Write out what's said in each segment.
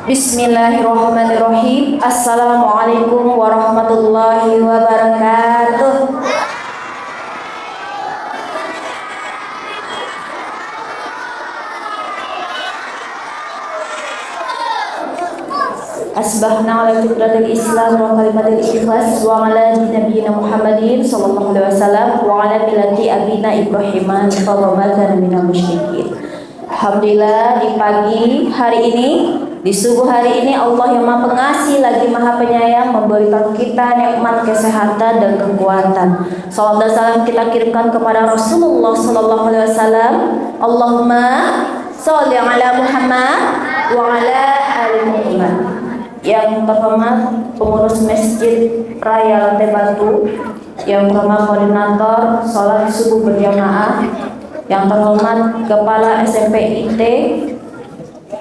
Bismillahirrahmanirrahim. Assalamualaikum warahmatullahi wabarakatuh. Asbahna ala fitratil Islam wa kalimatil ikhlas wa ala nabiyina Muhammadin sallallahu alaihi wasallam wa ala millati abina Ibrahim wa ma kana minal musyrikin. Alhamdulillah, di pagi hari ini, di subuh hari ini, Allah yang Maha Pengasih lagi Maha Penyayang memberikan kita nikmat kesehatan dan kekuatan. Salam dan salam kita kirimkan kepada Rasulullah sallallahu alaihi wasallam. Allahumma sholli ala Muhammad wa ala ali Muhammad. Yang terhormat pengurus Masjid Raya Lantai Batu, yang terhormat koordinator sholat subuh berjamaah, yang terhormat Kepala SMP IT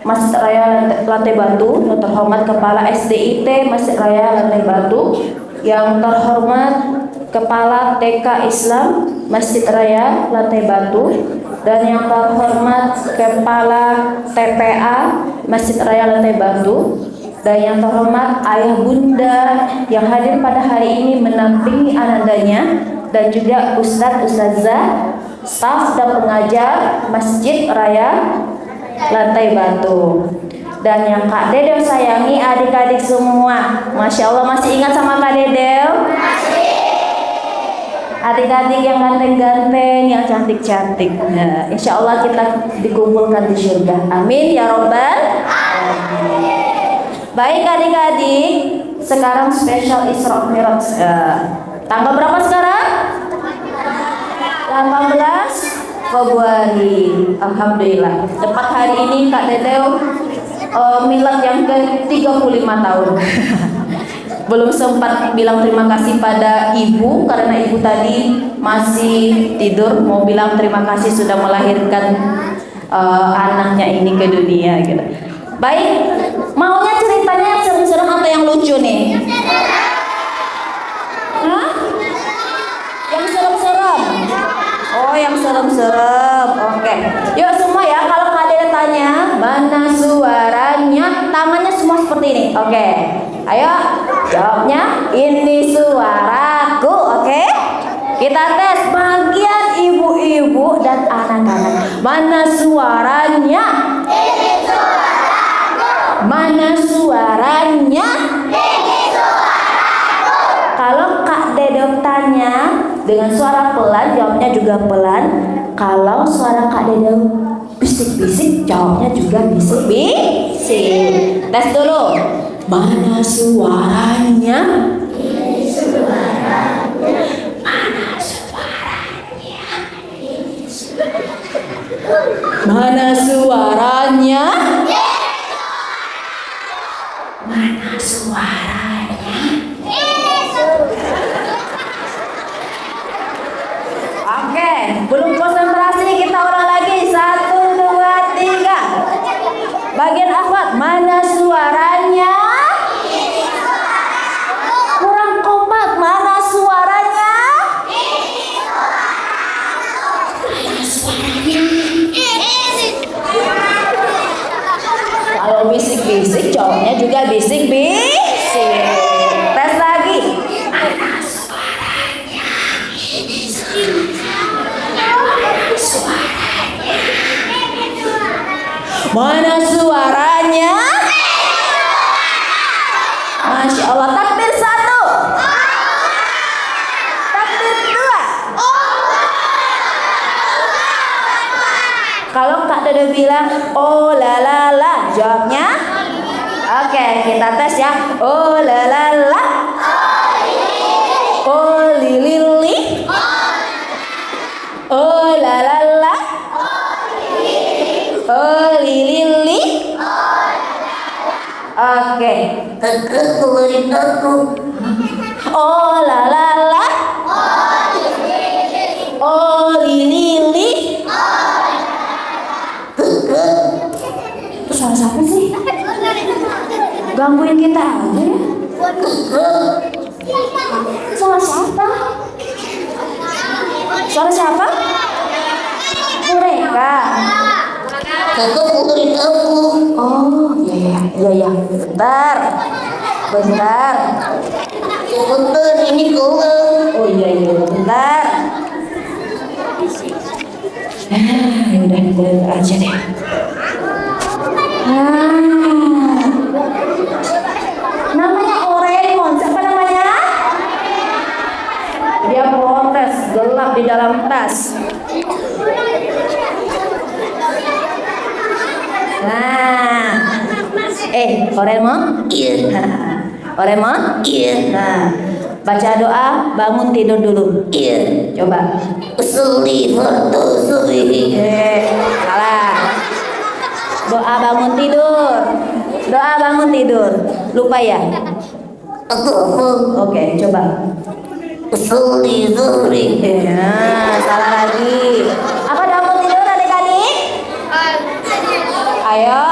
Masjid Raya Lantai Batu, yang terhormat Kepala SDIT Masjid Raya Lantai Batu, yang terhormat Kepala TK Islam Masjid Raya Lantai Batu, dan yang terhormat Kepala TPA Masjid Raya Lantai Batu, dan yang terhormat ayah bunda yang hadir pada hari ini menampingi anandanya, dan juga ustadz ustazah, staf dan pengajar Masjid Raya Lantai Batu, dan yang Kak Dedel sayangi adik-adik semua. Masya Allah, masih ingat sama Kak Dedel? Adik-adik yang ganteng-ganteng, yang cantik-cantik. Nah, insya Allah kita dikumpulkan di surga. Amin ya robbal alamin. Baik adik-adik, sekarang spesial Isra Mi'raj. Tanggal berapa sekarang? 18 Februari. Alhamdulillah. Tepat hari ini Kak Dedel milad yang ke-35 tahun. Belum sempat bilang terima kasih pada ibu karena ibu tadi masih tidur. Mau bilang terima kasih sudah melahirkan anaknya ini ke dunia gitu. Baik, maunya ceritanya yang serem-serem atau yang lucu nih? Hah? Yang serem-serem? Oh, yang serem-serem. Oke. Yuk semua ya, kalau kalian tanya mana suaranya, tangannya semua seperti ini. Oke. Ayo, jawabnya ini suaraku. Oke. Kita tes bagian ibu-ibu dan anak-anak. Mana suaranya? Ini suaraku. Mana suaranya? Ini suaraku. Kalau Kak Dedel tanya dengan suara pelan, jawabnya juga pelan. Kalau suara Kak Dedel bisik-bisik, jawabnya juga bisik-bisik. Tes dulu. Mana suaranya? Ini suaranya. Mana suaranya? Ini suaranya. Mana suaranya? Mana suaranya? Oke, belum konsentrasi, kita ulang lagi. 1, 2, 3. Bagian akhwat, mana suaranya? Kurang kompak, mana suaranya? Mana suaranya? Kalau bisik-bisik, jawabnya juga bisik-bisik. Tes lagi. Mana suaranya? Mana suaranya? Masya Allah. Takbir 1. Takbir 2. Kalau Kak Dedel bilang oh la la la, jawabnya? Oke, kita tes ya. Oh la la la. Oh li li li. Oh la la la. Oh li li li. Oke. Keluarin aku. Oh la la la. Oh li li li. Itu suara siapa sih? Gangguin kita aja ya. Suara siapa? Suara siapa? Mereka. Kakak puterin aku. Oh iya. Iya, bentar. Bentar, ini gua. Oh iya, bentar. Udah aja deh. Namanya Oreimon, siapa namanya? Dia protes, gelap di dalam tas. Oreimon? Iya. Oreimon? Iya. Nah, baca doa bangun tidur dulu. Iya. Coba. Usulli fardu subuhi. Salah. Doa bangun tidur. Doa bangun tidur. Lupa ya? Oke, coba. Usulli zuhri. Salah lagi. Apa bangun tidur adik-adik? Ayo,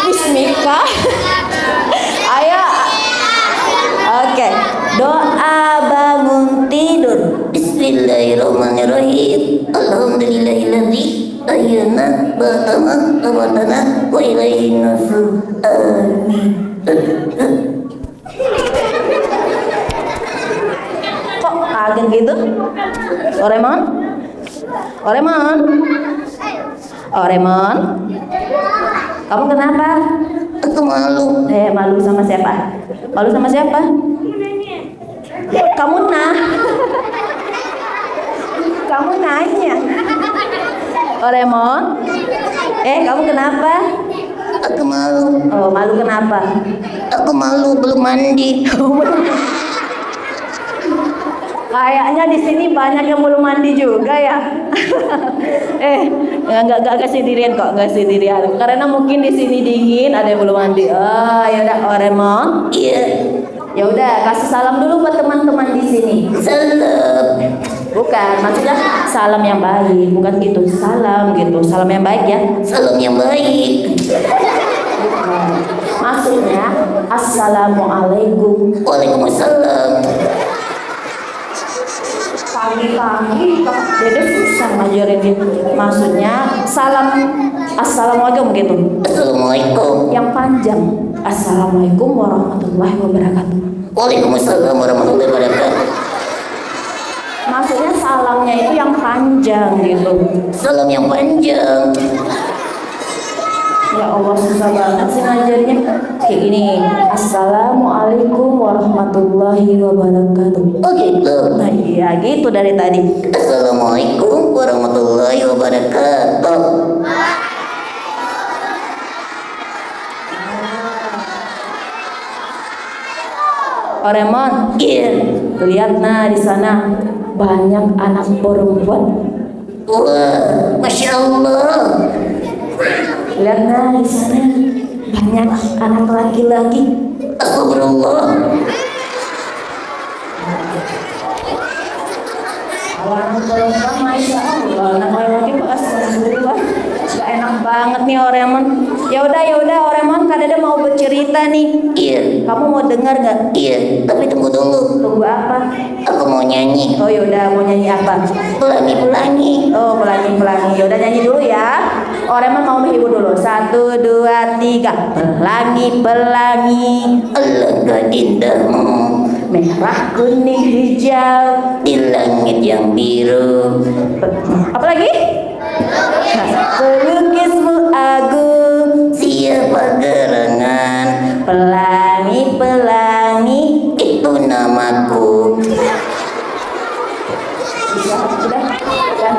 Bismika. Ayo. Oke. Doa bangun tidur. Bismillahirrahmanirrahim. Alhamdulillahilladzi ahyana ba'dama amatana wa ilaihin nusur. Amin. Kok kaget gitu? Oreimon? Oreimon? Oreimon? Kamu kenapa? Aku malu. Malu sama siapa? Malu sama siapa? Kamu Kamu nanya. Oreimon? Kamu kenapa? Aku malu. Oh, malu kenapa? Aku malu belum mandi. Kayaknya di sini banyak yang belum mandi juga ya. Enggak sendirian kok, enggak sendirian. Karena mungkin di sini dingin, ada yang belum mandi. Ya udah, Oreimon. Iya. Ya udah, kasih salam dulu buat teman-teman di sini. Salam. Bukan, maksudnya salam yang baik, bukan gitu. Salam gitu, salam yang baik ya. Salam yang baik. Bukan. Maksudnya assalamualaikum. Waalaikumsalam. Pagi-pagi Dede susah ngajarin gitu. Maksudnya salam assalamualaikum gitu. Assalamualaikum. Yang panjang. Assalamualaikum warahmatullahi wabarakatuh. Waalaikumsalam warahmatullahi wabarakatuh. Maksudnya salamnya itu yang panjang gitu. Salam yang panjang. Ya Allah, susah banget sih ngajarnya. Kayak gini. Assalamualaikum warahmatullahi wabarakatuh. Oh gitu. Nah iya gitu dari tadi. Assalamualaikum warahmatullahi wabarakatuh. Oreimon, lihat di sana banyak anak perempuan. Wah, masya Allah. Lihat di sana banyak anak laki-laki. Astagfirullah. Anak perempuan, masya Allah. Anak laki-laki, astagfirullah. Gak enak banget nih Oreimon. Ya udah Oreimon, Kak Dede mau bercerita nih. Iya. Kamu mau dengar nggak? Iya. Tapi tunggu dulu. Tunggu apa? Aku mau nyanyi. Oh yaudah, mau nyanyi apa? Pelangi. Oh pelangi. Yaudah nyanyi dulu ya. Oreimon mau menghibur dulu. 1, 2, 3. Pelangi. Alangkah indahmu. Merah, kuning, hijau di langit yang biru. Apa lagi? Pelukismu agung, siapa gerangan? Pelangi, itu namaku. Sudah, ganti aja.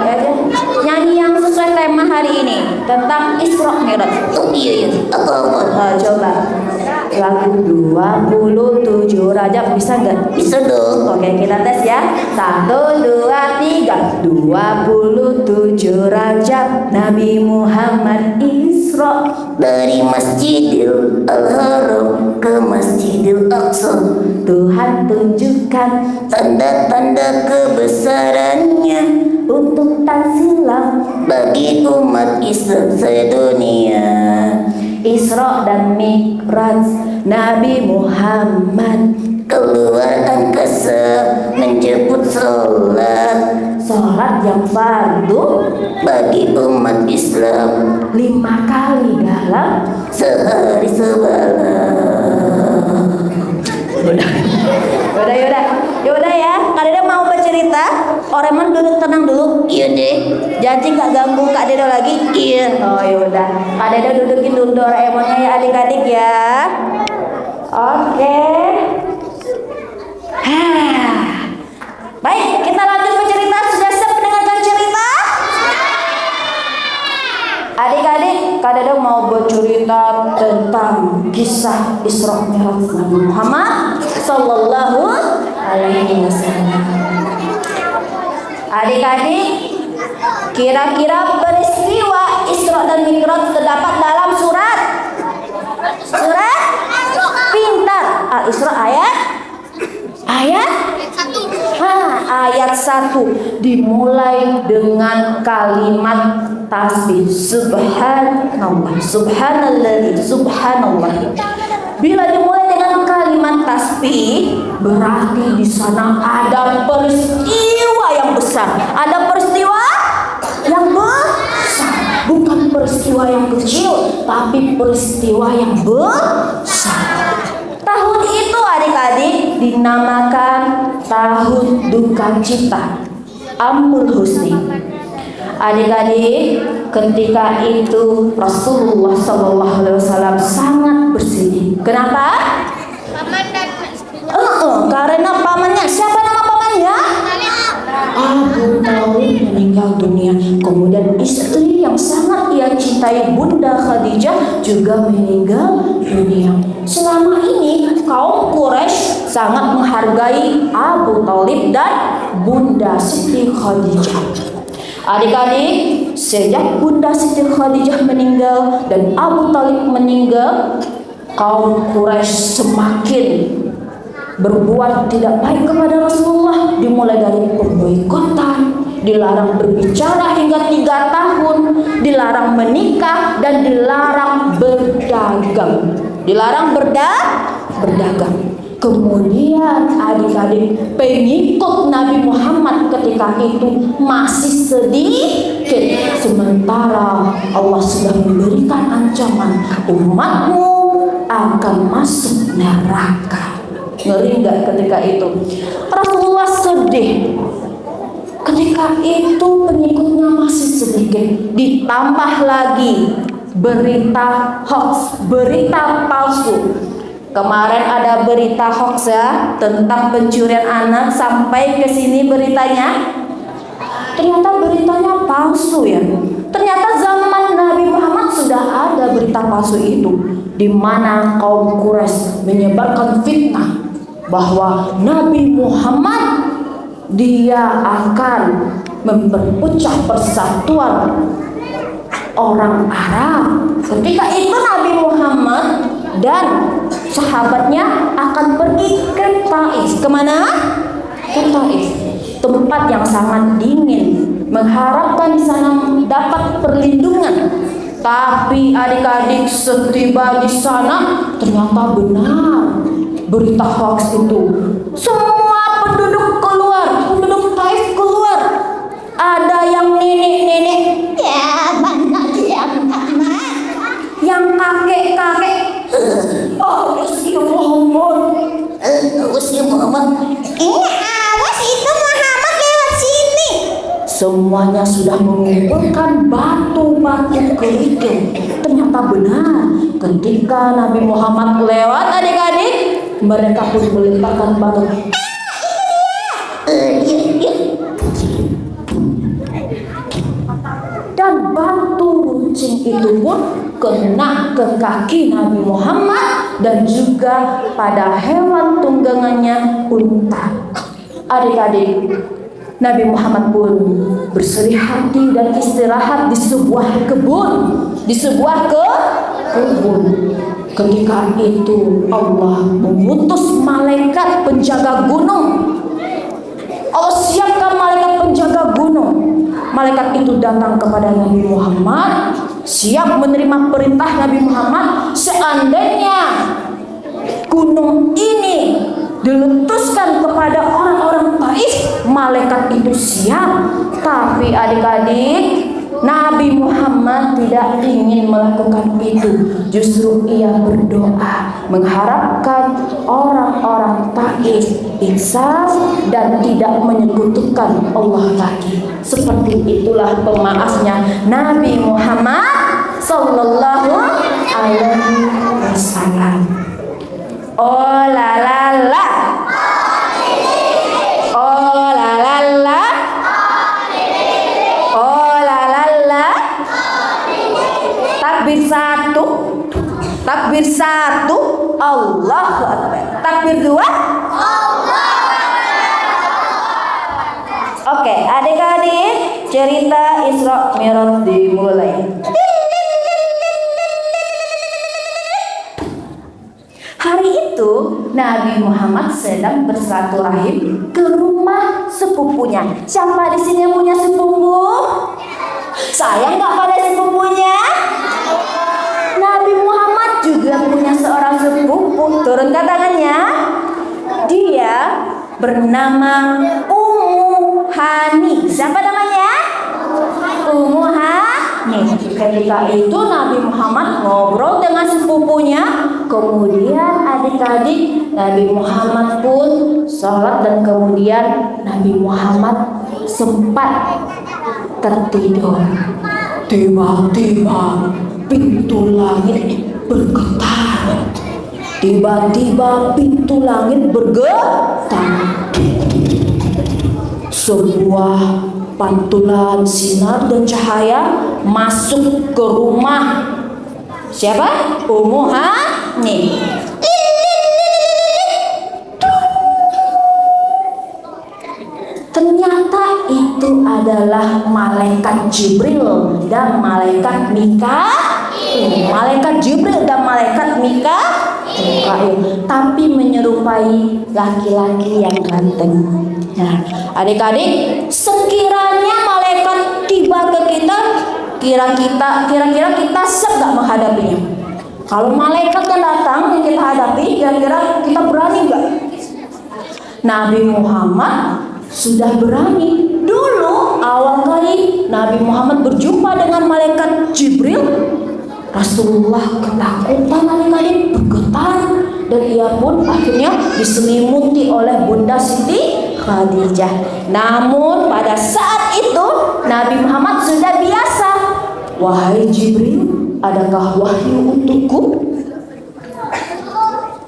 Nyanyi yang sesuai tema hari ini tentang Isra Mi'raj. Oh iya. Coba. Lagu 27 Rajab bisa nggak? Bisa dong. Oke, kita tes ya. 1, 2, 3. 27 Rajab Nabi Muhammad Isra dari Masjidil Al-Haram ke Masjidil Aqsa. Tuhan tunjukkan tanda-tanda kebesarannya untuk tak silam bagi umat Islam sedunia. Isra dan Mi'raj Nabi Muhammad keluar angkasa menjemput sholat sholat yang fardu bagi umat Islam 5 kali dalam sehari semalam. Yaudah ya. Kak Dedo mau bercerita. Oreman duduk tenang dulu. Iya deh. Janji nggak ganggu Kak Dedo lagi. Iya. Oh yaudah. Kak Dedo dudukin dulu Doraemonnya ya adik-adik ya. Oke. Baik, kita lanjut bercerita. Sudah siap mendengarkan cerita? Adik-adik, Kak Dedo mau bercerita tentang kisah Isra Mi'raj Nabi Muhammad Sallallahu Alaihi Wasallam. Adik-adik, kira-kira peristiwa Isra dan Mi'raj terdapat dalam surat pintar Al-Isra ayat 1 dimulai dengan kalimat tasbih subhanallah subhanallah. Bila dimulai dengan kalimat tasbih, berarti di sana ada peristiwa yang besar. Ada peristiwa yang besar, bukan peristiwa yang kecil, tapi peristiwa yang besar. Tahun itu adik-adik dinamakan tahun duka cita, Amul Husni. Adik-adik, ketika itu Rasulullah SAW sangat bersedih. Kenapa? Paman dan Karena pamannya. Siapa nama pamannya? Abu Talib meninggal dunia. Kemudian istri yang sangat ia cintai, Bunda Khadijah, juga meninggal dunia. Selama ini kaum Quraisy sangat menghargai Abu Talib dan Bunda Siti Khadijah. Adik-adik, sejak Bunda Siti Khadijah meninggal dan Abu Talib meninggal, kaum Quraisy semakin berbuat tidak baik kepada Rasulullah. Dimulai dari pemboikotan, dilarang berbicara hingga 3 tahun, dilarang menikah, dan dilarang berdagang. Berdagang. Kemudian adik-adik, pengikut Nabi Muhammad ketika itu masih sedikit. Sementara Allah sudah memberikan ancaman, umatmu akan masuk neraka. Ngeri nggak ketika itu? Rasulullah sedih. Ketika itu pengikutnya masih sedikit. Ditambah lagi berita hoax, berita palsu. Kemarin ada berita hoax ya tentang pencurian anak, sampai ke sini beritanya. Ternyata beritanya palsu ya. Ternyata zaman Nabi Muhammad sudah ada berita palsu itu, di mana kaum Quraisy menyebarkan fitnah bahwa Nabi Muhammad dia akan memperpecah persatuan orang Arab. Ketika itu Nabi Muhammad dan sahabatnya akan pergi ke Taif. Kemana? Ke Taif, tempat yang sangat dingin, mengharapkan di sana dapat perlindungan. Tapi adik-adik, setiba di sana ternyata benar berita hoax itu. Semua penduduk keluar, penduduk Taif keluar. Ada yang nenek-nenek, ya mana yang mama, yang kakek-kakek. Usia Muhammad. Awas itu Muhammad lewat sini. Semuanya sudah mengumpulkan batu-batu kerikil. Ternyata benar, ketika Nabi Muhammad lewat adik-adik, mereka pun melemparkan batu. Dan batu runcing itu pun kena ke kaki Nabi Muhammad dan juga pada hewan tunggangannya, unta. Adik-adik, Nabi Muhammad pun bersedih hati dan istirahat di sebuah kebun. Ketika itu Allah mengutus malaikat penjaga gunung. Allah siapkan malaikat penjaga gunung. Malaikat itu datang kepada Nabi Muhammad, siap menerima perintah Nabi Muhammad. Seandainya gunung ini diletuskan kepada orang orang-orang Taif, malaikat itu siap. Tapi adik-adik, Nabi Muhammad tidak ingin melakukan itu. Justru ia berdoa mengharapkan orang-orang Taif ikhlas dan tidak menyekutukan Allah lagi. Seperti itulah pemaafnya Nabi Muhammad sallallahu alaihi wasallam. Oh la la la, oh la la la, oh la la la. Takbir satu, takbir satu, Allahu Akbar. Takbir dua, oke, adik-adik, cerita Isra Mi'raj dimulai. Hari itu Nabi Muhammad sedang bersilaturahim ke rumah sepupunya. Siapa di sini yang punya sepupu? Sayang nggak pada sepupunya? Nabi Muhammad juga punya seorang sepupu. Turunkan tangannya. Dia bernama Ummu Hani. Siapa namanya? Ummu Hani. Ketika itu Nabi Muhammad ngobrol dengan sepupunya. Kemudian adik-adik, Nabi Muhammad pun sholat dan kemudian Nabi Muhammad sempat tertidur. Tiba-tiba pintu langit bergetar. Tiba-tiba pintu langit bergetar. Sebuah pantulan sinar dan cahaya masuk ke rumah siapa? Ummu Hani. Ternyata itu adalah malaikat Jibril dan malaikat Mikail. Malaikat Jibril dan malaikat Mikail, tapi menyerupai laki-laki yang ganteng. Nah, adik-adik, sekiranya malaikat tiba ke kita, kira-kira kita siap gak menghadapinya? Kalau malaikat yang datang yang kita hadapi, kira-kira kita berani gak? Nabi Muhammad sudah berani. Dulu awal kali Nabi Muhammad berjumpa dengan malaikat Jibril, Rasulullah ketakutan, adik-adik, bergetar, dan ia pun akhirnya diselimuti oleh Bunda Siti Khadijah. Namun pada saat itu Nabi Muhammad sudah biasa. Wahai Jibril, adakah wahyu untukku?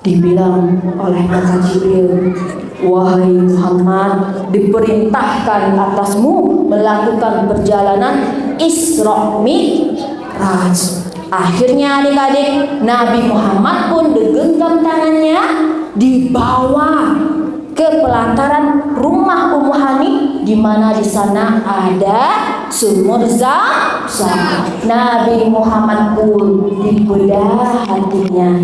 Dibilang oleh malaikat Jibril, wahai Muhammad, diperintahkan atasmu melakukan perjalanan Isra Mi'raj. Akhirnya adik-adik, Nabi Muhammad pun digenggam tangannya, dibawa ke pelataran rumah Ummu Hani, di mana di sana ada sumur Zam-Zam. Nabi Muhammad pun dibedah hatinya.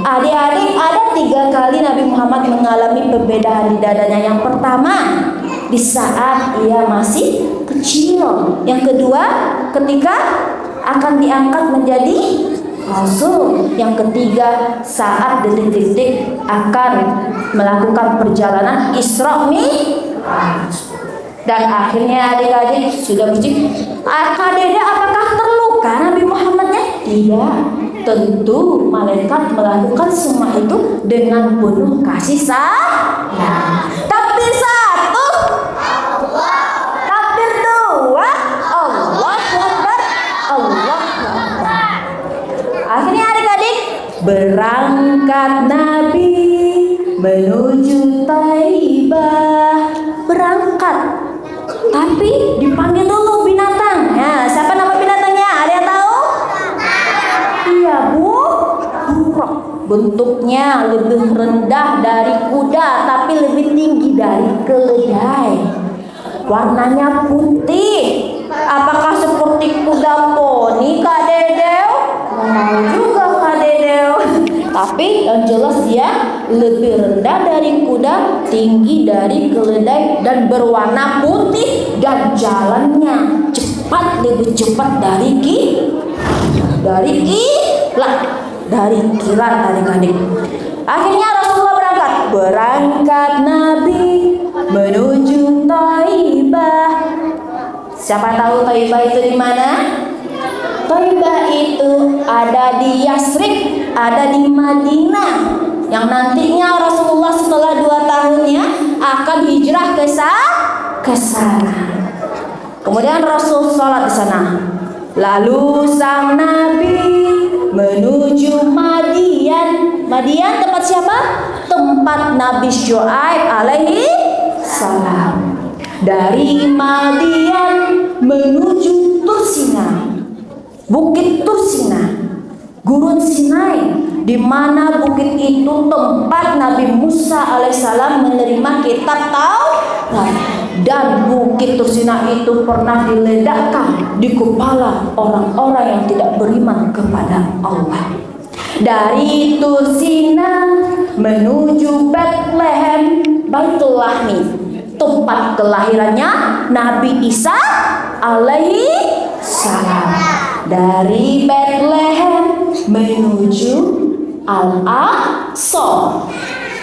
Adik-adik, ada 3 kali Nabi Muhammad mengalami pembedahan di dadanya. Yang pertama, di saat ia masih kecil. Yang kedua, ketika akan diangkat menjadi Rasul. Yang ketiga, saat detik-detik akan melakukan perjalanan Isra Mi'raj. Dan akhirnya adik-adik sudah bercik, Kak Dede, apakah terluka Nabi Muhammadnya? Tidak. Tentu malaikat melakukan semua itu dengan penuh kasih sayang. Takbir 1, takbir 2, Allahu Akbar, Allahu Akbar. Akhirnya adik-adik berangkat Nabi menuju Taibah. Berangkat, tapi dipanggil dulu binatang. Nah, siapa nama binatangnya? Ada yang tahu? Iya, buruk. Bentuknya lebih rendah dari kuda, tapi lebih tinggi dari keledai. Warnanya putih. Apakah seperti kuda poni, Kak Dedeu? Tahu juga Kak Dedeu. Tapi yang jelas dia lebih rendah dari kuda, tinggi dari keledai, dan berwarna putih, dan jalannya cepat, lebih cepat dari kilat adik-adik. Akhirnya Rasulullah berangkat. berangkat Nabi menuju Thaibah. Siapa tahu Thaibah itu di mana? Thaibah itu ada di Yasrib, ada di Madinah. Yang nantinya Rasulullah setelah 2 tahunnya akan hijrah ke sana. Kemudian Rasul sholat di sana. Lalu sang Nabi menuju Madian. Madian tempat siapa? Tempat Nabi Syuaib alaihi salam. Dari Madian menuju Tursina, Bukit Tursina, Gurun Sinai, di mana bukit itu tempat Nabi Musa alaihissalam menerima kitab Taurat. Dan bukit Tursina itu pernah diledakkan di kepala orang-orang yang tidak beriman kepada Allah. Dari Tursina menuju Bethlehem, Baitul Lahmi, tempat kelahirannya Nabi Isa alaihi salam. Dari Bethlehem menuju Al-Aqsa,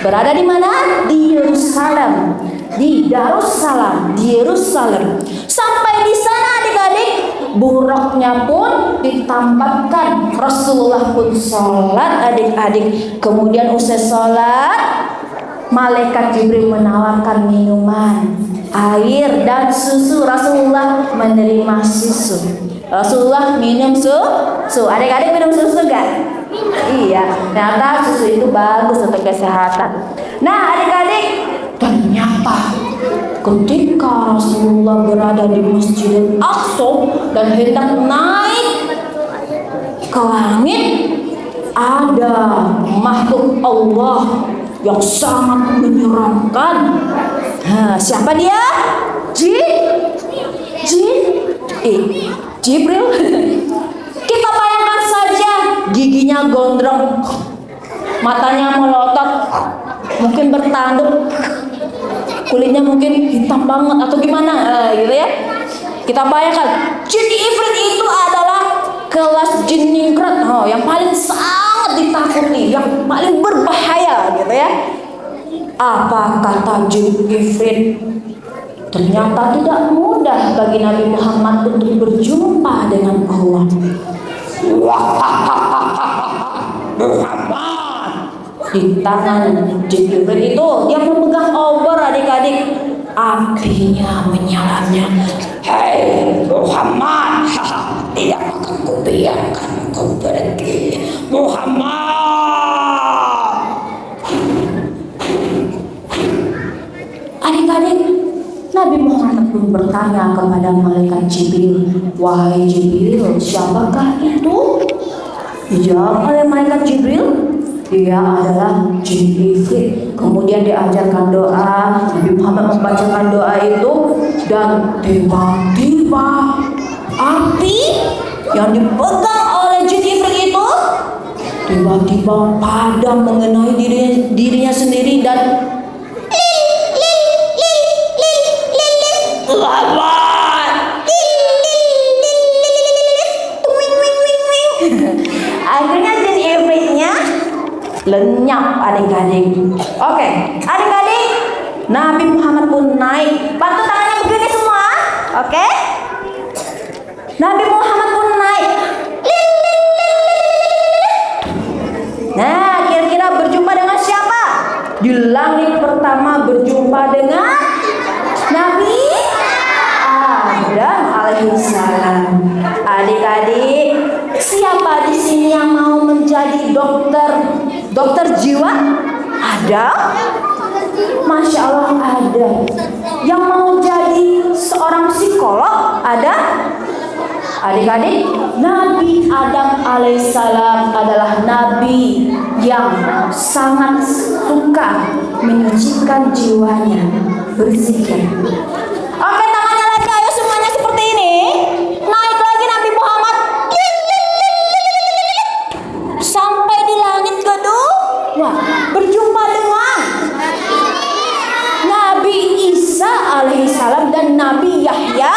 berada di mana? Di Yerusalem, di Darussalam, di Yerusalem. Sampai di sana adik-adik, buruknya pun ditampakkan. Rasulullah pun sholat adik-adik. Kemudian usai sholat, malaikat Jibril menawarkan minuman, air dan susu. Rasulullah menerima susu. Rasulullah minum susu. Adik-adik minum susu gak? Iya, ternyata susu itu bagus untuk kesehatan. Nah adik-adik, ternyata ketika Rasulullah berada di Masjidil Aqsa dan hendak naik ke langit, ada makhluk Allah yang sangat menyeramkan. Siapa dia? Jibril. Kita bayangkan saja, giginya gondrong, matanya melotot, mungkin bertanduk, kulitnya mungkin hitam banget atau gimana, gitu ya. Kita bayangkan, jin ifrit itu adalah kelas jin ningrat, yang paling sangat ditakuti, yang paling berbahaya, gitu ya. Apa kata jin ifrit? Ternyata tidak mudah bagi Nabi Muhammad untuk berjumpa dengan Allah. Muhammad, di tangan Jibril itu yang memegang obor adik-adik, apinya menyalanya. Hei Muhammad, tidak akan kubiarkan kau pergi, Muhammad. Adik-adik, Nabi Muhammad pun bertanya kepada malaikat Jibril, wahai Jibril, siapakah itu? Dijawab oleh malaikat Jibril, dia adalah jin ifrit. Kemudian diajarkan doa, Nabi Muhammad membacakan doa itu, dan tiba-tiba api yang dipegang oleh jin ifrit itu tiba-tiba padam mengenai dirinya sendiri dan akhirnya jin ifritnya lenyap adik-adik. Oke, adik-adik, Nabi Muhammad pun naik. Bantu tangannya begini semua. Oke, Nabi Muhammad pun naik. Nah, kira-kira berjumpa dengan siapa? Di langit pertama berjumpa dengan Nabi Adam alaihissalam. Adik-adik, siapa di sini yang mau menjadi dokter jiwa? Ada? Masya Allah ada. Yang mau jadi seorang psikolog? Ada? Adik-adik, Nabi Adam alaihissalam adalah nabi yang sangat suka menyucikan jiwanya, berzikir. Oke, tangannya lagi, ayo semuanya seperti ini. Naik lagi Nabi Muhammad sampai di langit kedua, berjumpa dengan Nabi Isa alaihissalam dan Nabi Yahya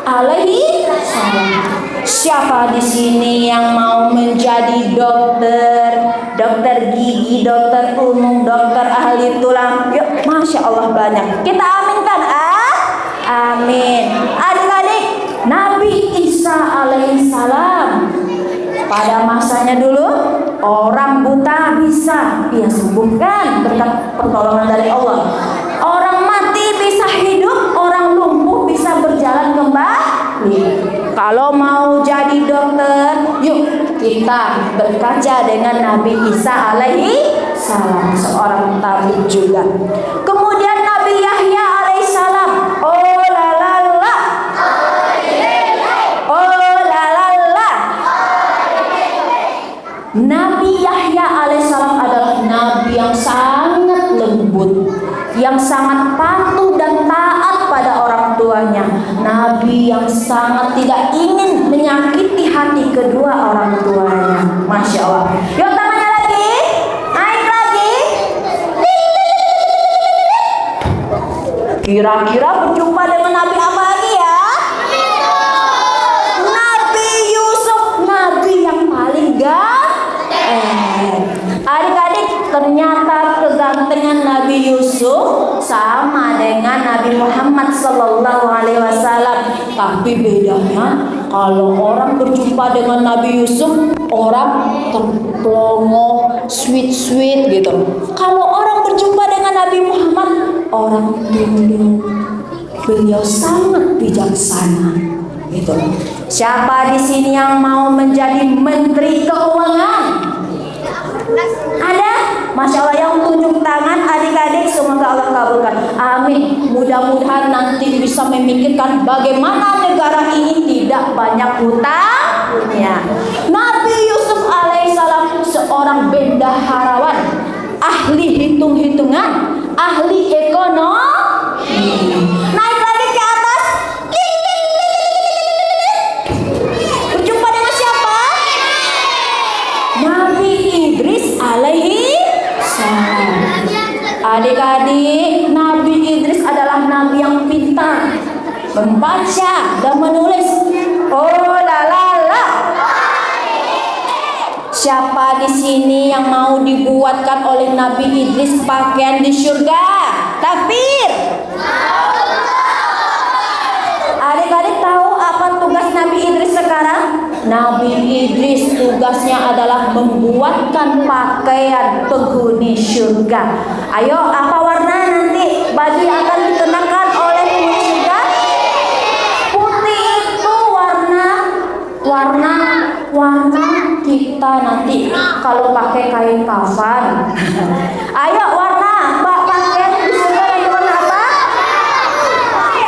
alaihissalam. Siapa di sini yang mau menjadi dokter dokter gigi, dokter umum, dokter ahli tulang. Yuk, Masya Allah banyak. Kita aminkan. Amin. Adik-adik, Nabi Isa alaihissalam pada masanya dulu orang buta bisa ia sembuhkan berkat pertolongan dari Allah. Orang mati bisa hidup, orang lumpuh bisa berjalan kembali. Kalau mau jadi dokter, yuk kita berkaca dengan Nabi Isa alaihi salam, seorang tabib juga. Kemudian Nabi Yahya alaihissalam, oh la la la, oh la la la. Nabi Yahya alaihissalam adalah nabi yang sangat lembut, yang sangat patuh dan taat pada orang tuanya. Nabi yang sangat tidak ingin menyakiti hati kedua orang tuanya. Masya Allah. Yuk tangannya lagi, naik lagi. Kira-kira berjumpa dengan Nabi apa lagi ya? Nabi Yusuf, nabi yang paling adik-adik, ternyata kegantengan Nabi Yusuf sama dengan Nabi Muhammad Sallallahu Alaihi Wasallam. Tapi bedanya, kalau orang berjumpa dengan Nabi Yusuf, orang terplongo, sweet gitu. Kalau orang berjumpa dengan Nabi Muhammad, orang tunduk. Beliau sangat bijaksana. Gitu. Siapa di sini yang mau menjadi Menteri Keuangan? Ada? Masya Allah, yang tunjuk tangan adik-adik, semoga Allah kabulkan. Amin. Mudah-mudahan nanti bisa memikirkan bagaimana negara ini tidak banyak hutangnya. Nabi Yusuf alaihissalam seorang bendaharawan, ahli hitung-hitungan, ahli ekonomi. Naik lagi ke atas. Berjumpa dengan siapa? Nabi Idris alaihi salam. Adik-adik, Nabi Idris adalah nabi yang pintar membaca dan menulis. Oh la la la. Siapa di sini yang mau dibuatkan oleh Nabi Idris pakaian di surga? Takbir. Adik-adik tahu apa tugas Nabi Idris sekarang? Nabi Idris tugasnya adalah membuatkan pakaian penghuni surga. Ayo, apa warna nanti baju yang akan dikenakan oleh penghuni surga? Putih itu warna kita nanti kalau pakai kain kafan. Ayo, warna pakaian di surga yang warna apa?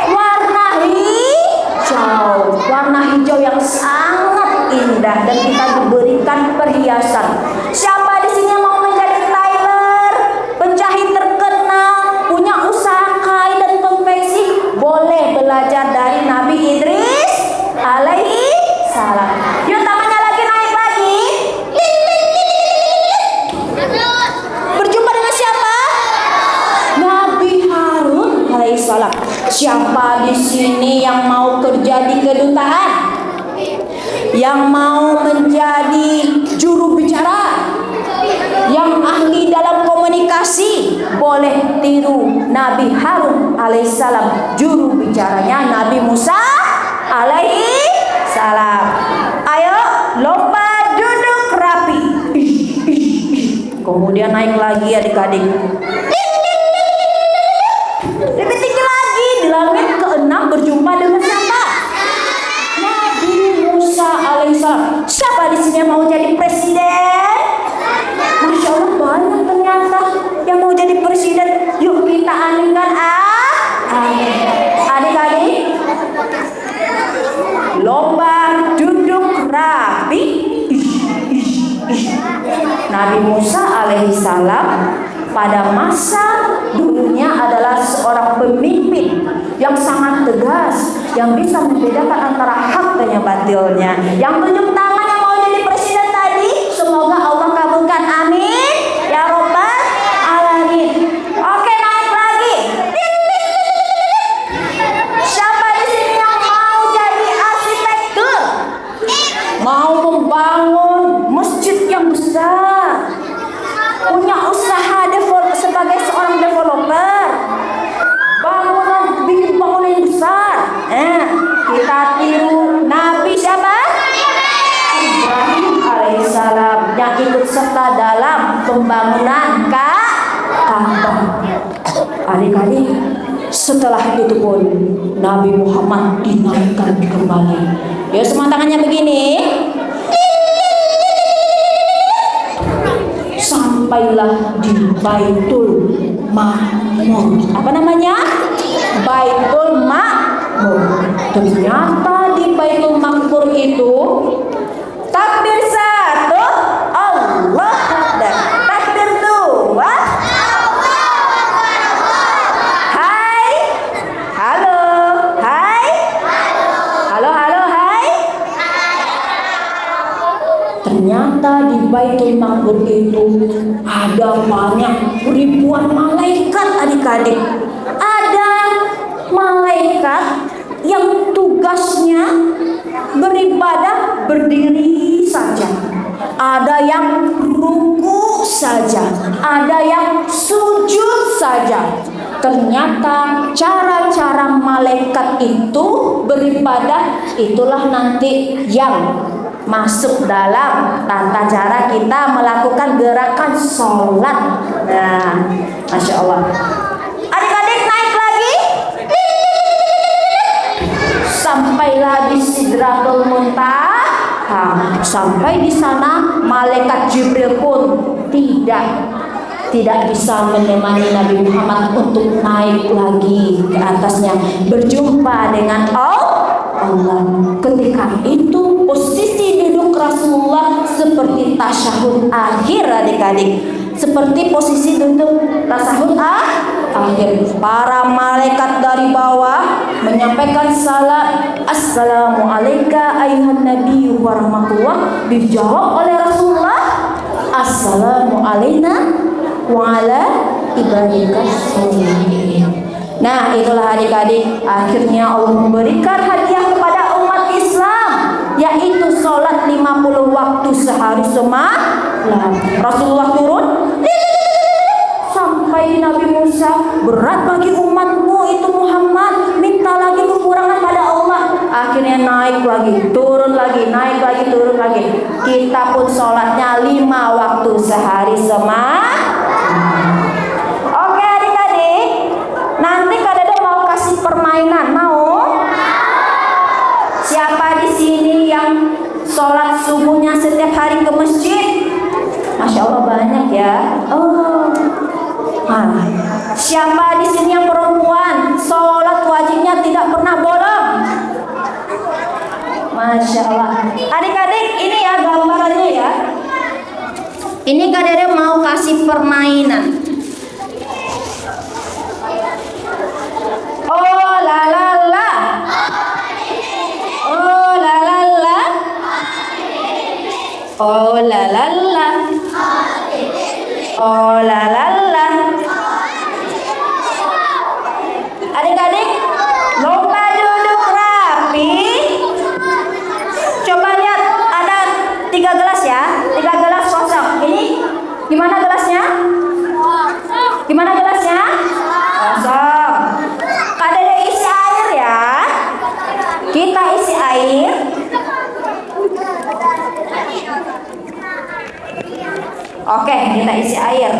Warna hijau. Warna hijau yang sangat indah dan kita diberikan perhiasan. Siapa di sini yang mau menjadi tailor, penjahit terkenal, punya usaha kain dan konveksi, boleh belajar dari Nabi Idris alaihi salam. Yuk tangannya lagi, naik lagi. Berjumpa dengan siapa? Nabi Harun alaihissalam. Siapa di sini yang mau kerja di kedutaan? Yang mau menjadi juru bicara? Yang ahli dalam komunikasi? Boleh tiru Nabi Harun alaihissalam. Juru bicaranya Nabi Musa alaihi salam. Ayo lomba duduk rapi. Kemudian naik lagi adik-adik. Lebih tinggi lagi, di langit ke-6 berjumpa dengan siapa? Nabi Musa alaihissalam. Siapa di sini yang mau jadi presiden? Masya Allah, banyak ternyata yang mau jadi presiden. Yuk kita aminkan. Amin. Adik-adik, lomba duduk rapi. Nabi Musa alaihissalam pada masa dulunya adalah seorang pemimpin yang sangat tegas, yang bisa membedakan antara hak dan yang batilnya. Yang tunjuk tangan yang mau jadi presiden tadi, semoga Allah kabulkan. Amin ya robbal alamin. Oke, naik lagi. Siapa di sini yang mau jadi arsitektur? Mau membangun masjid yang besar, Setelah itu pun Nabi Muhammad dinaikkan kembali. Ya, semua tangannya begini. Sampailah di Baitul Ma'mur. Apa namanya? Baitul Ma'mur. Ternyata di Baitul Ma'mur itu takbir 1, Allah Akbar. Takbir 2, hai. Halo, hai. Halo, halo, hai. Ternyata di Baitul Ma'mur itu ada banyak ribuan malaikat adik-adik. Ada malaikat yang tugasnya beribadah berdiri saja. Ada yang ruku saja. Ada yang sujud saja. Ternyata cara-cara malaikat itu beribadah itulah nanti yang masuk dalam tata cara kita melakukan gerakan sholat. Nah, Masya Allah. Adik-adik naik lagi. Sampailah di Sidratul Muntaha. Sampai di sana malaikat Jibril pun tidak bisa menemani Nabi Muhammad untuk naik lagi ke atasnya berjumpa dengan Allah. Ketika itu posisi duduk Rasulullah seperti tasyahud akhir adik-adik. Seperti posisi duduk tasyahud akhir. Para malaikat dari bawah menyampaikan salam, Assalamualaikum ayuhan nabi warahmatullah. Dijawab oleh Rasulullah, Assalamu alaina wa ala ibadikas sholihin. Nah, itulah adik-adik, akhirnya Allah memberikan hadiah kepada umat Islam, yaitu sholat 50 waktu sehari semalam. Rasulullah turun sampai Nabi Musa, berat bagi umatmu itu Muhammad, minta lagi kekurangan pada Allah. Akhirnya naik lagi, turun lagi, naik lagi, turun lagi. Kita pun sholatnya 5 waktu sehari semalam. Oke adik-adik, nanti Kak Dede mau kasih permainan, mau? Siapa di sini yang sholat subuhnya setiap hari ke masjid? Masya Allah banyak ya. Oh, siapa di sini yang perempuan sholat wajibnya tidak pernah bolong? Masya Allah. Adik-adik, ini ya gambarannya ya. Ini Kak Dede mau kasih permainan. Oh la la la. Oh la la la. Oh la la la. Oh la la la. Adik-adik, lomba duduk rapi. Coba lihat, ada 3 gelas ya, 3 gelas kosong. Ini gimana gelasnya? Gimana gelasnya? Kosong. Kak Dede isi air ya. Kita isi air. Oke, kita isi air.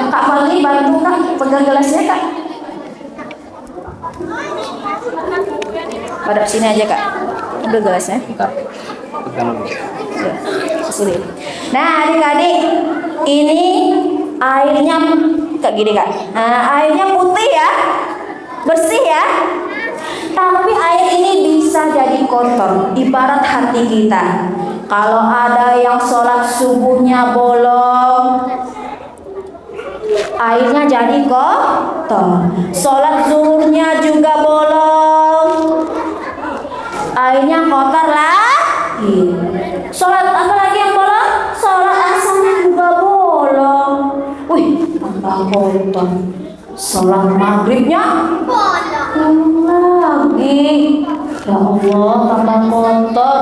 Kak Fali bantu Kak pegang gelasnya Kak. Hadap sini aja Kak. Ambil gelasnya. Nah adik-adik, ini airnya kayak gini Kak. Nah, airnya putih ya, bersih ya. Tapi air ini bisa jadi kotor, ibarat hati kita. Kalau ada yang sholat subuhnya bolong, airnya jadi kotor. Sholat zuhurnya juga bolong, airnya kotor lagi. Sholat apa lagi yang bolong? Sholat asarnya juga bolong. Wih, tambah kotor. Sholat maghribnya bolong lagi. Ya Allah, tambah kotor.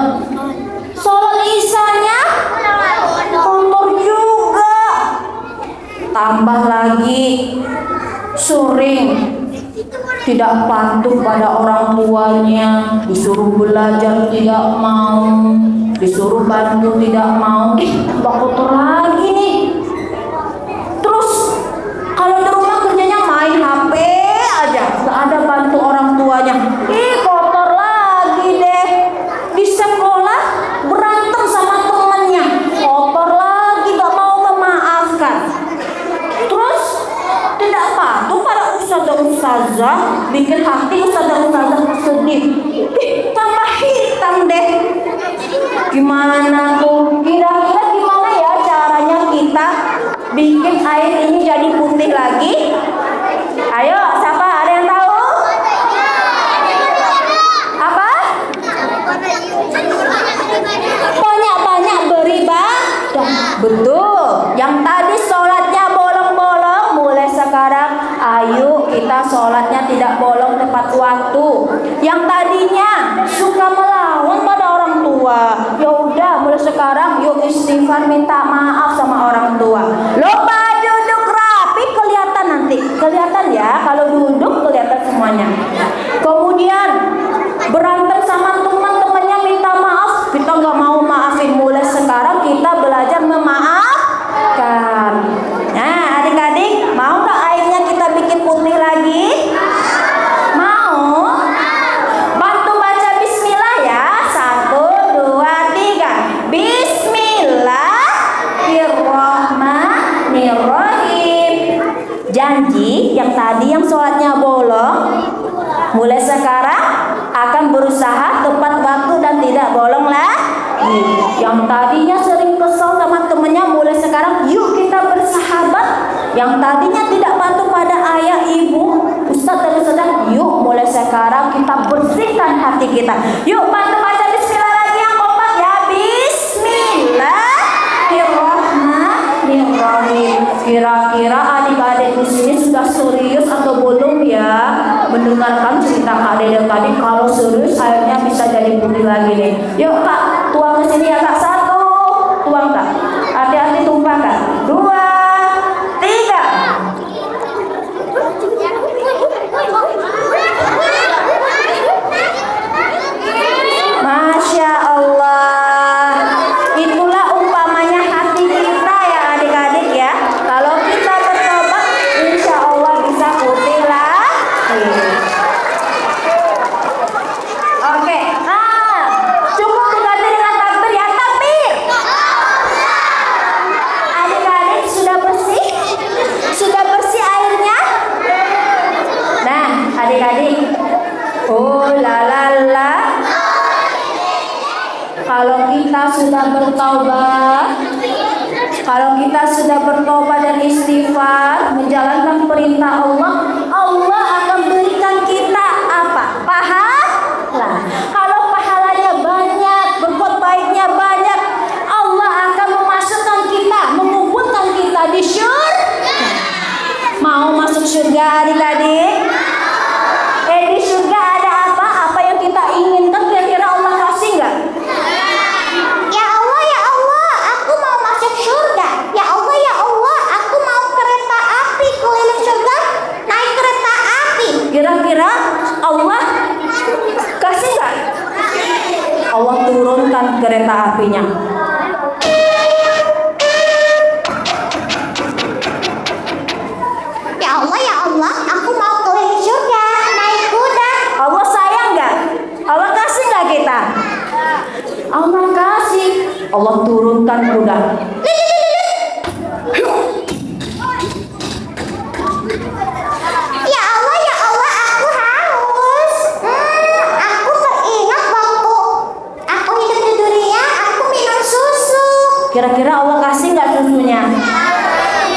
Sholat isyanya kotor juga. Tambah lagi sering tidak patuh pada orang tuanya, disuruh belajar tidak mau, disuruh bantu tidak mau. Tambah kotor lagi nih. Terus kalau di rumah kerjanya main HP ustazah bikin hati ustazah sedih. Tambah hitam deh. Gimana tuh? Kira-kira gimana ya caranya kita bikin air ini jadi putih lagi? Ayo, siapa? Ada yang tahu? Apa? Banyak-banyak beribadah. Betul. Yang tadi sholatnya bolong-bolong, mulai sekarang ayo kita sholatnya tidak bolong tepat waktu. Yang tadinya suka melawan pada orang tua, ya udah mulai sekarang yuk istighfar minta maaf sama orang tua. Lupa duduk rapi, kelihatan nanti. Kelihatan ya, kalau duduk kelihatan semuanya. Kemudian berantem sama teman-temannya minta maaf, kita nggak mau maafin. Mulai sekarang kita belajar memaafkan. Nah, adik-adik mau nggak airnya kita bikin putih lagi? Mau? Bantu baca bismillah ya. 1, 2, 3. Bismillahirrahmanirrahim. Janji yang tadi yang sholatnya bolong, mulai sekarang akan berusaha tepat waktu dan tidak bolong lagi. Yang tadinya sering kesal sama temennya, mulai sekarang yuk kita bersahabat. Yang tadinya tidak patuh pada ayah ibu, ustaz dan ustazah, yuk mulai sekarang kita bersihkan hati kita. Yuk bantu baca bismillah lagi yang kompak ya. Bismillahirrahmanirrahim. Kira-kira adik-adik di sini sudah serius atau belum ya mendengarkan cerita Kak Dede tadi? Kalau serius airnya bisa jadi putih lagi nih. Yuk Kak, tuang ke sini ya Kak. 1, tuang Kak. Hati-hati tumpah Kak. 2, 3. Masya Allah. Itulah umpamanya hati kita ya adik-adik ya. Kalau kita bertobat, insya Allah bisa putih lagi. Oke, nah cukup diganti dengan takbir ya. Takbir. Adik-adik sudah bersih? Sudah bersih airnya? Nah adik-adik, oh la la la. Kalau kita sudah bertaubat, kalau kita sudah bertobat dan istighfar, menjalankan perintah Allah, Allah akan berikan kita apa? Pahala. Kalau pahalanya banyak, berbuat baiknya banyak, Allah akan memasukkan kita, mengumpulkan kita di syurga. Mau masuk syurga adik-adik? Di syurga ada apa? Apa yang kita inginkan kira-kira Allah kasih nggak? Ya Allah, aku mau masuk surga. Ya Allah, aku mau kereta api keliling surga, naik kereta api. Kira-kira Allah kasih nggak? Allah turunkan kereta apinya. Ya Allah, aku mau keliling surga, naik kuda. Allah sayang nggak? Allah kasih nggak kita? Allah kasih. Allah turunkan kuda. Ya Allah, aku haus. Aku teringat waktu aku hidup di dunia, aku minum susu. Kira-kira Allah kasih nggak susunya?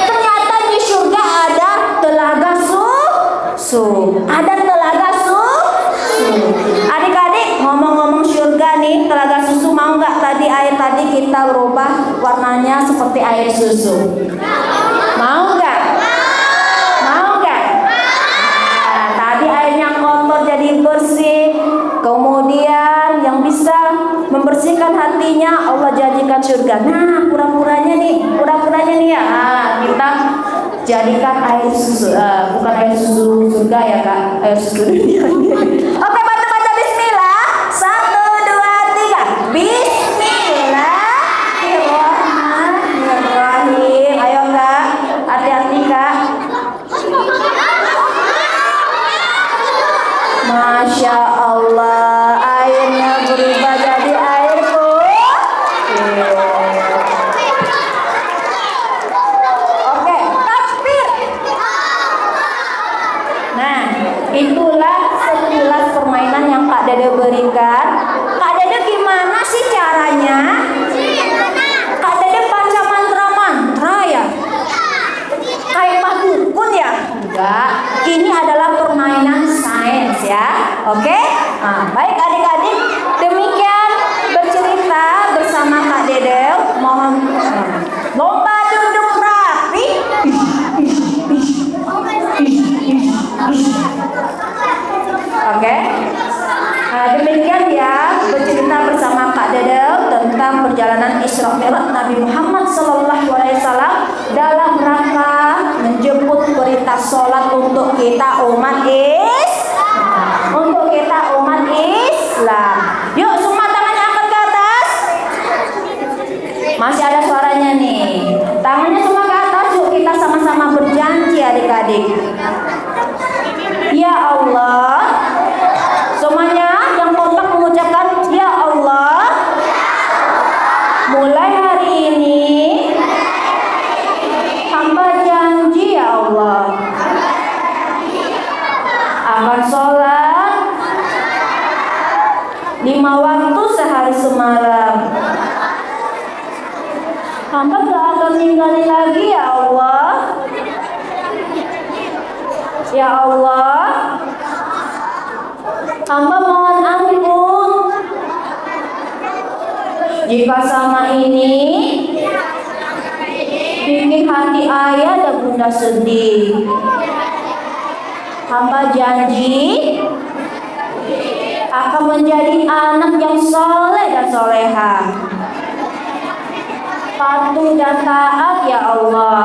Ternyata di surga ada telaga susu. Ada telaga susu. Adik-adik, ngomong-ngomong surga nih, telaga susu, mau nggak tadi air tadi kita berubah warnanya seperti air susu? Mau nggak? Mau nggak? Nah, tadi airnya kotor jadi bersih. Kemudian yang bisa membersihkan hatinya Allah jadikan surga. Nah, pura-puranya nih ya. Nah, kita jadikan air susu, bukan air susu surga ya Kak, air susu dunia. Oke, baca bismillah. 1, 2, 3. Bismillahirrahmanirrahim. Ayo Kak, hati-hati Kak. Masya Allah, airnya berubah jadi air putih. Oke, takbir. Nah, ini umat Nabi Muhammad SAW dalam rangka menjemput perintah sholat untuk kita umat Islam. Yuk semua tangannya angkat ke atas. Masih ada suaranya nih. Tangannya semua ke atas. Yuk kita sama-sama berjanji adik-adik. Ya Allah. Semuanya yang kompak mengucapkan ya Allah. Mulai hari ini hamba janji ya Allah akan sholat 5 waktu sehari semalam. Hamba gak akan ninggalin lagi ya Allah. Ya Allah, hamba mohon ampun jika sama ini bikin hati ayah dan bunda sedih. Hamba janji akan menjadi anak yang soleh dan soleha, patuh dan taat ya Allah.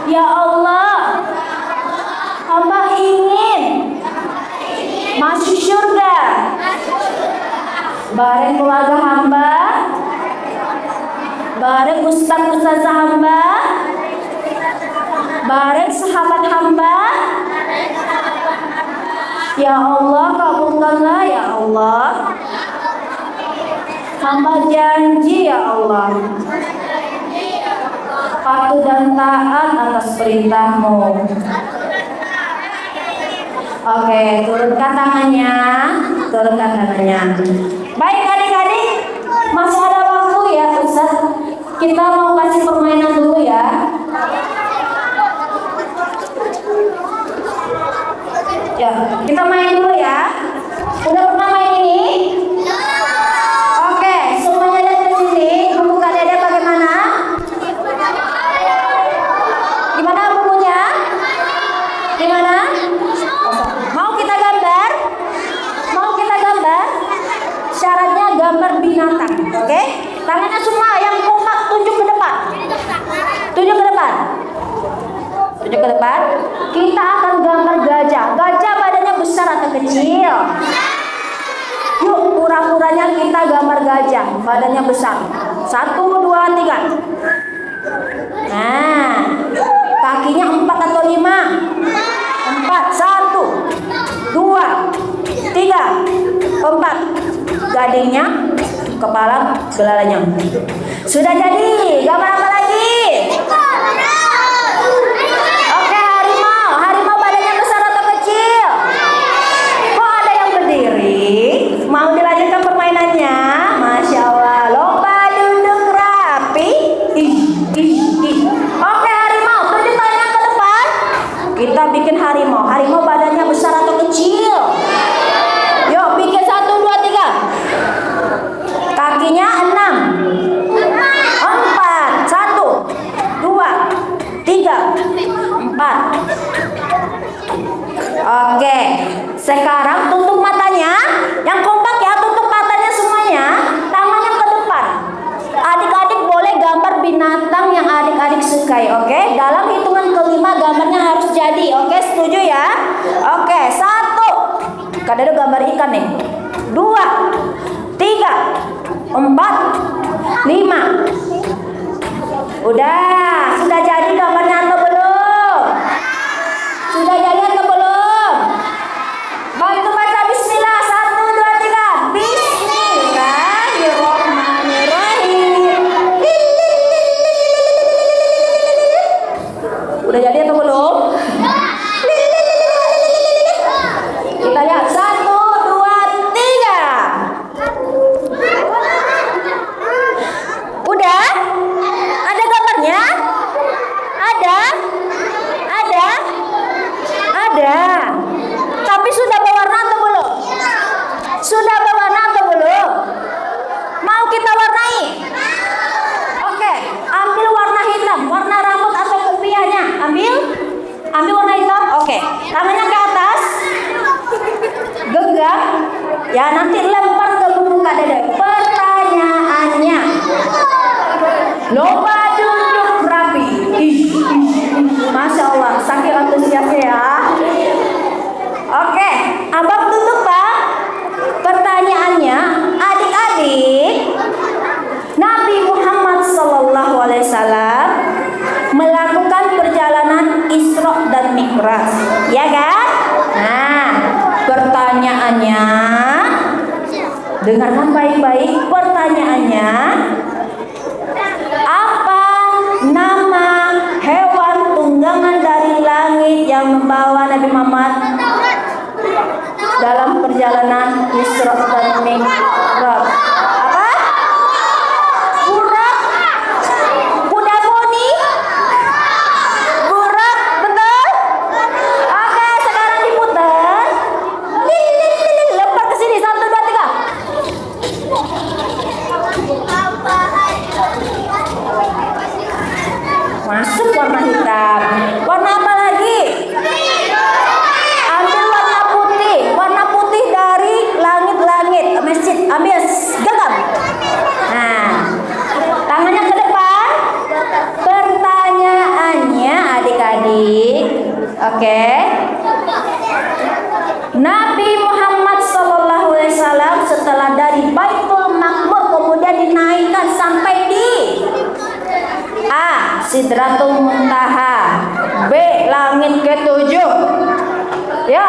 Ya Allah, hamba ingin masuk surga bareng keluarga hamba, bareng ustaz-ustazah hamba, bareng sahabat hamba. Ya Allah, kabulkanlah ya Allah. Hamba janji ya Allah patuh dan taat atas perintahmu. Oke, turunkan tangannya. Baik adik-adik, masih ada waktu ya Ustaz. Kita mau kasih permainan dulu ya. Ya, kita main dulu ya. Udah pernah main ini? Oke, semuanya lihat ke sini. Buku dede bagaimana? Gimana bukunya? Gimana? Mau kita gambar? Syaratnya gambar binatang, oke? Tangannya semua yang kompak tunjuk ke depan. Tunjuk ke depan. Kita akan gambar gajah. Gajah badannya besar atau kecil? Yuk, pura-puranya kita gambar gajah, badannya besar. 1, 2, 3. Nah, kakinya 4 atau 5? 4. 1, 2, 3, 4. Gadingnya, kepala, belalainya. Sudah jadi. Gambar apa lagi? Oke, harimau badannya besar atau kecil? Kok ada yang berdiri? Mau dilanjutkan permainannya? Masya Allah, lomba duduk rapi. Oke, harimau, tunjuk tangannya ke depan. Kita bikin harimau. Harimau badannya besar atau kecil? Yuk, bikin 1, 2, 3. Kakinya 6, 4. 1, 2, 3, 4. Oke, sekarang tutup matanya. Yang kompak ya, tutup matanya semuanya. Tangannya ke depan. Adik-adik boleh gambar binatang yang adik-adik sukai, oke? Dalam hitungan kelima gambarnya harus jadi, oke? Setuju ya? Oke, 1. Kadang gambar ikan nih. 2, 3, 4, 5. Sudah jadi gambarnya atau belum? Sudah jadi atau belum? Bantu baca bismillah. 1, 2, 3. Bismillahirrahmanirrahim. Udah jadi atau belum? Kita lihat 1, 2, 3. Udah? Ada gambarnya? Lomba duduk rapi. Masya Allah, saking antusiasnya ya. Oke, abang tutup Pak. Pertanyaannya, adik-adik, Nabi Muhammad SAW melakukan perjalanan Isra dan Mi'raj, ya kan? Nah, pertanyaannya, dengarkan baik-baik pertanyaannya. Apa nama hewan tunggangan dari langit yang membawa Nabi Muhammad dalam perjalanan Isra dan Mi'raj? Apa? Burak? Kuda poni? Burak, betul? Oke, sekarang diputar. Lempar ke sini, 1, 2, 3. Masuk warna hitam. Warna apa lagi? Ambil warna putih. Warna putih dari langit-langit masjid. Ambil, genggam. Nah, tangannya ke depan. Pertanyaannya adik-adik, oke. Nabi Muhammad SAW setelah dari Baitul Maqmur kemudian dinaikkan sampai di A. Sidratul Muntaha, B. Langit ke-7. Ya.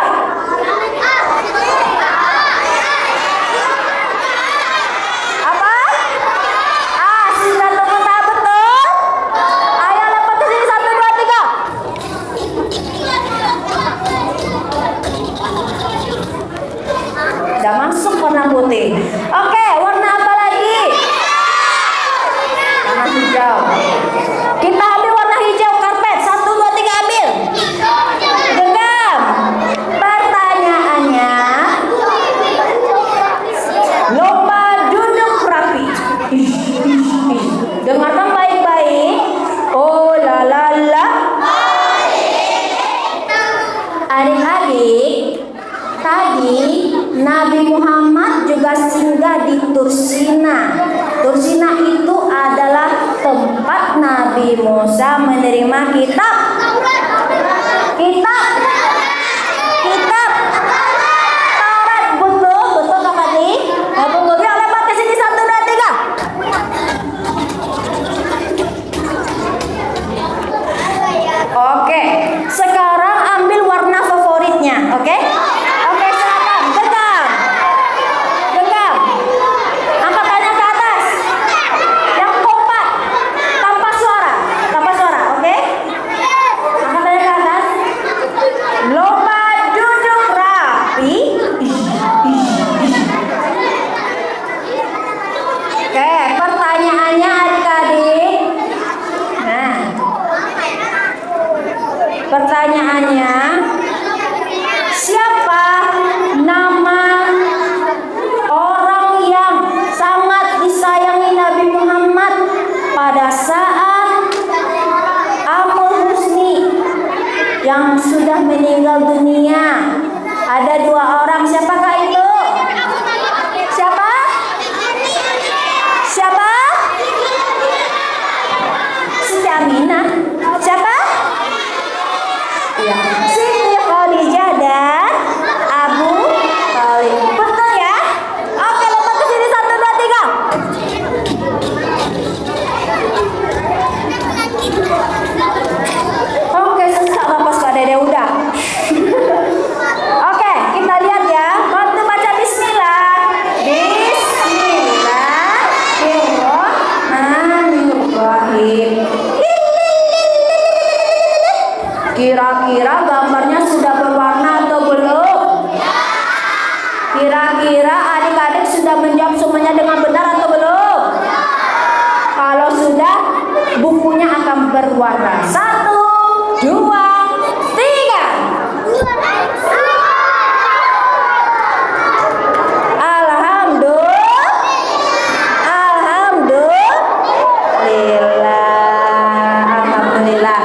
Apa? A. Sidratul Muntaha, betul? Ayo lempar ke sini, 1, 2, 3. Udah masuk warna putih. Oke, warna apa lagi? Warna hijau. Kita ambil warna hijau, karpet. 1, 2, 3, ambil. Genggam. Pertanyaannya, lomba duduk rapi. Dengarkan baik-baik. Oh la la la. Adik-adik, tadi Nabi Muhammad juga singgah di Tursina. Tursina itu adalah tempat Nabi Musa menerima kitab. Kitab Taurat, betul, betul Kak Fadli. Betul, ya lempar ke sini, 1, 2, 3. Oke, sekarang ambil warna favoritnya, oke? Oke, silakan, genggam. Genggam. Angkat tangan ke atas. Yang kompak, tanpa suara, oke? Angkat tangan ke atas. Lomba duduk rapi. Oke, pertanyaannya adik-adik. Nah, pertanyaannya, siapa nama orang yang sangat disayangi Nabi Muhammad pada saat Amul Husni yang sudah meninggal dunia? Ada 2 orang, siapakah itu? Siapa? Siapa? Siti Aminah. Siapa? Ya, Siti Khadijah dan Abu Thalib. Betul ya? Oke, lompat ke sini, 1, 2, 3. Oke, sesak napas Kak Dede udah. Oke, kita lihat ya. Bantu baca bismillah. Bismillahirrahmanirrahim. Kira-kira gambarnya sudah berwarna atau belum? Kira-kira adik-adik sudah menjawab semuanya dengan benar atau belum? Kalau sudah, bukunya akan berwarna. 1, 2, 3. Alhamdulillah.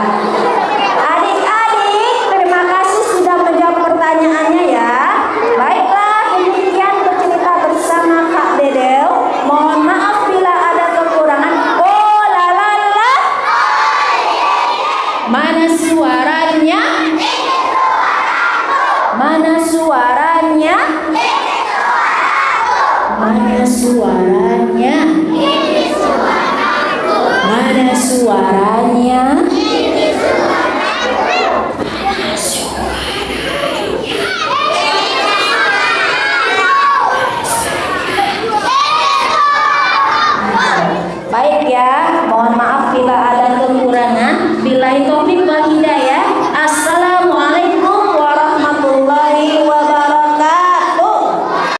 Adik-adik, terima kasih sudah menjawab pertanyaannya ya. Baiklah, demikian bercerita bersama Kak Dedel. Mohon maaf bila ada kekurangan. Oh la la Mana suaranya? Mana suaranya? Mana suaranya? Mana suaranya? Baik ya, mohon maaf bila ada